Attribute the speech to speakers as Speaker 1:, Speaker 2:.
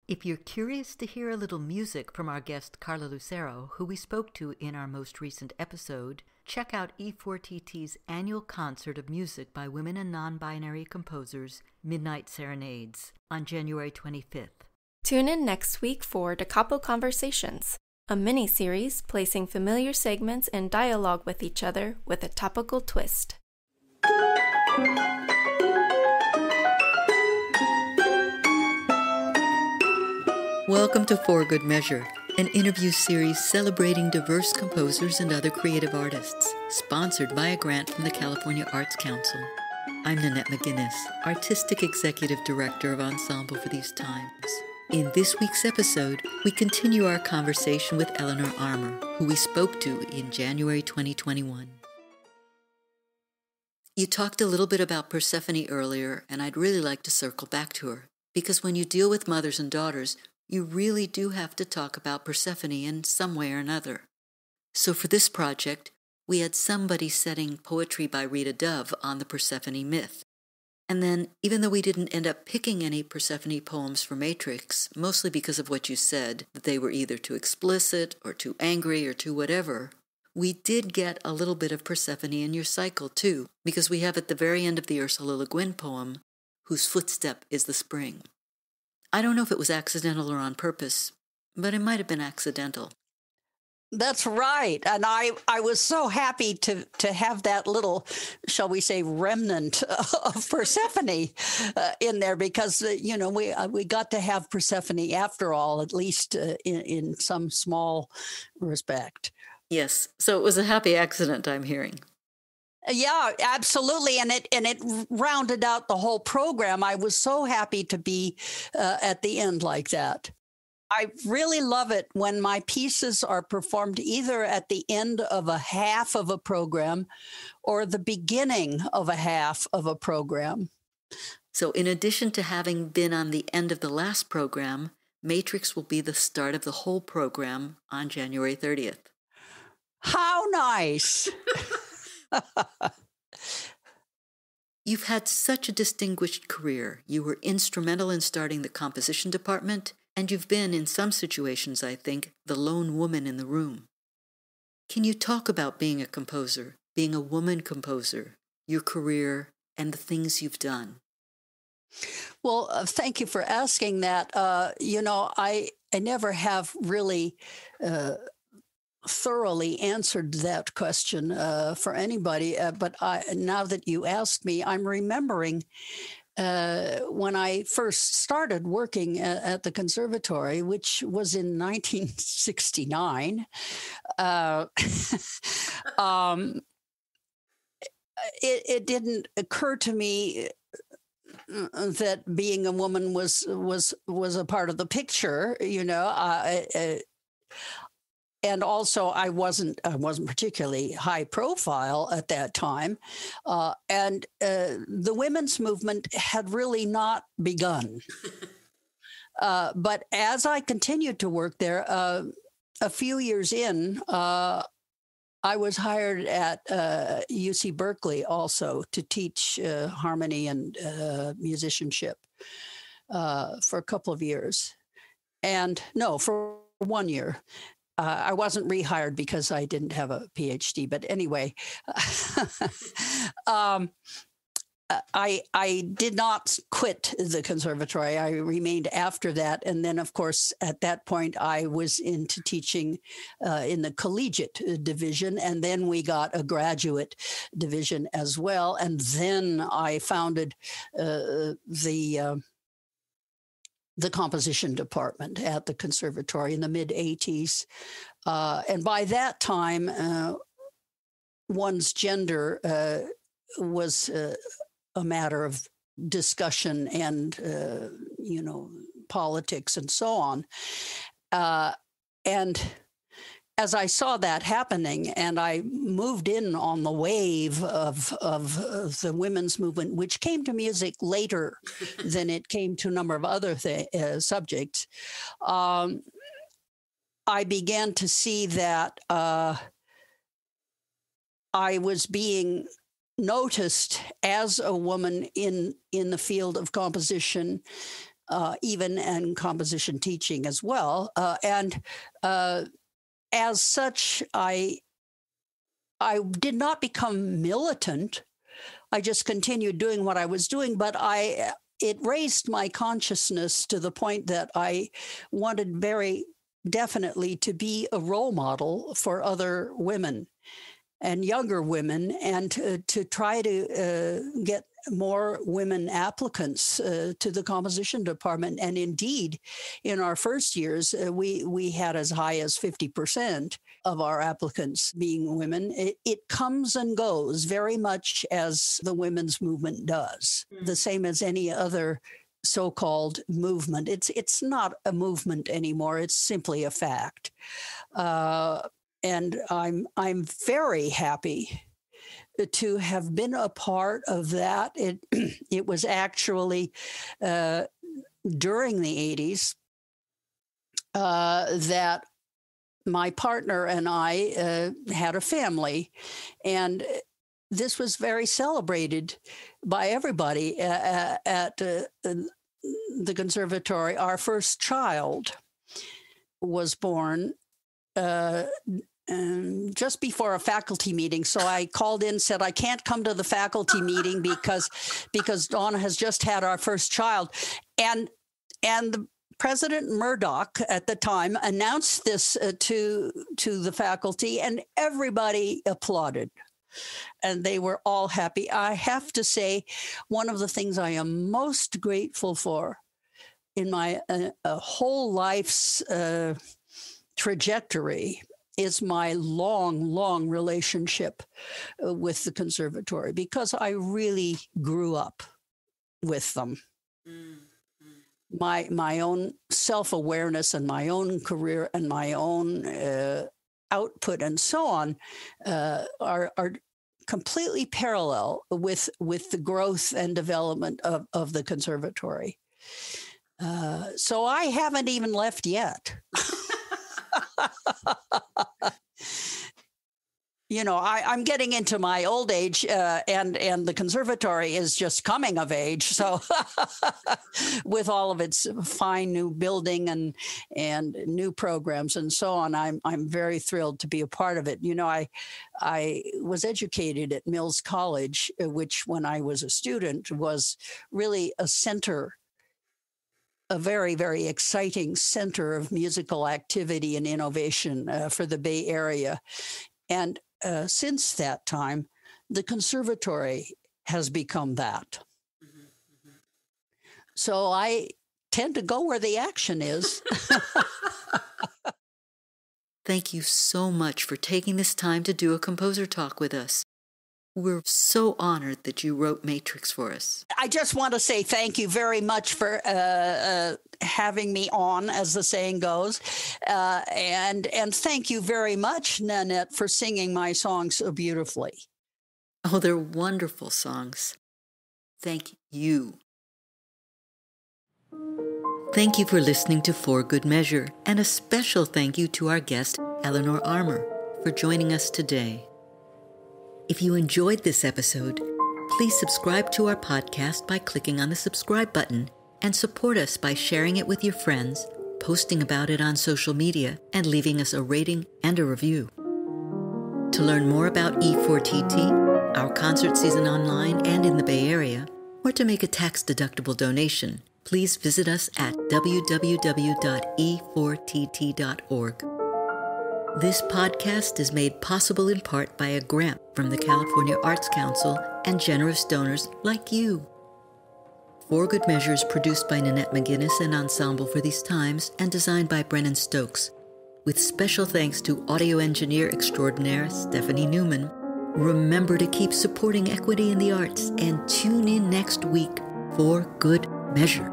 Speaker 1: If you're curious to hear a little music from our guest Carla Lucero, who we spoke to in our most recent episode, check out E4TT's annual concert of music by women and non-binary composers, Midnight Serenades, on January 25th.
Speaker 2: Tune in next week for Da Capo Conversations, a mini-series placing familiar segments in dialogue with each other with a topical twist.
Speaker 1: Welcome to For Good Measure, an interview series celebrating diverse composers and other creative artists, sponsored by a grant from the California Arts Council. I'm Nanette McGuinness, Artistic Executive Director of Ensemble for these times. In this week's episode, we continue our conversation with Elinor Armer, who we spoke to in January 2021. You talked a little bit about Persephone earlier, and I'd really like to circle back to her, because when you deal with mothers and daughters, you really do have to talk about Persephone in some way or another. So for this project, we had somebody setting poetry by Rita Dove on the Persephone myth. And then, even though we didn't end up picking any Persephone poems for Matrix, mostly because of what you said, that they were either too explicit or too angry or too whatever, we did get a little bit of Persephone in your cycle too, because we have at the very end of the Ursula Le Guin poem, Whose Footstep is the Spring. I don't know if it was accidental or on purpose, but it might have been accidental.
Speaker 3: That's right. And I was so happy to have that little, shall we say, remnant of Persephone in there because, we got to have Persephone after all, at least in some small respect.
Speaker 1: Yes. So it was a happy accident, I'm hearing.
Speaker 3: Yeah, absolutely. And it rounded out the whole program. I was so happy to be at the end like that. I really love it when my pieces are performed either at the end of a half of a program or the beginning of a half of a program.
Speaker 1: So in addition to having been on the end of the last program, Matrix will be the start of the whole program on January 30th.
Speaker 3: How nice!
Speaker 1: You've had such a distinguished career. You were instrumental in starting the composition department, and you've been, in some situations, I think, the lone woman in the room. Can you talk about being a composer, being a woman composer, your career, and the things you've done?
Speaker 3: Well, thank you for asking that. I never have really thoroughly answered that question for anybody. But now that you asked me, I'm remembering when I first started working at the conservatory, which was in 1969. It didn't occur to me that being a woman was a part of the picture, and also, I wasn't particularly high profile at that time, and the women's movement had really not begun. But as I continued to work there, a few years in, I was hired at UC Berkeley also to teach harmony and musicianship for a couple of years, for 1 year. I wasn't rehired because I didn't have a PhD, but anyway, I did not quit the conservatory. I remained after that. And then, of course, at that point, I was into teaching in the collegiate division. And then we got a graduate division as well. And then I founded the composition department at the conservatory in the mid-'80s. And by that time, one's gender was a matter of discussion and, politics and so on. And as I saw that happening, and I moved in on the wave of the women's movement, which came to music later than it came to a number of other subjects, I began to see that I was being noticed as a woman in the field of composition even in composition teaching as well. And as such, I did not become militant. I just continued doing what I was doing, but it raised my consciousness to the point that I wanted very definitely to be a role model for other women and younger women, and to try to get more women applicants to the composition department. And indeed, in our first years, we had as high as 50% of our applicants being women. It comes and goes very much as the women's movement does, the same as any other so-called movement. It's not a movement anymore. It's simply a fact. And I'm very happy to have been a part of that. It was actually during the 80s that my partner and I had a family, and this was very celebrated by everybody at the conservatory. Our first child was born just before a faculty meeting. So I called in, said, I can't come to the faculty meeting because Donna has just had our first child. And the President Murdoch at the time announced this to the faculty, and everybody applauded. And they were all happy. I have to say, one of the things I am most grateful for in my whole life's trajectory is my long relationship with the conservatory, because I really grew up with them. My own self-awareness and my own career and my own output and so on are completely parallel with the growth and development of the conservatory. So I haven't even left yet. You know, I'm getting into my old age, and the conservatory is just coming of age. So with all of its fine new building and new programs and so on, I'm very thrilled to be a part of it. You know, I was educated at Mills College, which when I was a student was really a center, a very, very exciting center of musical activity and innovation for the Bay Area. And since that time, the conservatory has become that. So I tend to go where the action is.
Speaker 1: Thank you so much for taking this time to do a composer talk with us. We're so honored that you wrote Matrix for us.
Speaker 3: I just want to say thank you very much for having me on, as the saying goes. And thank you very much, Nanette, for singing my songs so beautifully.
Speaker 1: Oh, they're wonderful songs. Thank you. Thank you for listening to For Good Measure, and a special thank you to our guest, Elinor Armer, for joining us today. If you enjoyed this episode, please subscribe to our podcast by clicking on the subscribe button, and support us by sharing it with your friends, posting about it on social media, and leaving us a rating and a review. To learn more about E4TT, our concert season online and in the Bay Area, or to make a tax-deductible donation, please visit us at www.e4tt.org. This podcast is made possible in part by a grant from the California Arts Council and generous donors like you. For Good Measure is produced by Nanette McGuinness and Ensemble for These Times and designed by Brennan Stokes, with special thanks to audio engineer extraordinaire Stephanie Neumann. Remember to keep supporting equity in the arts and tune in next week for Good Measure.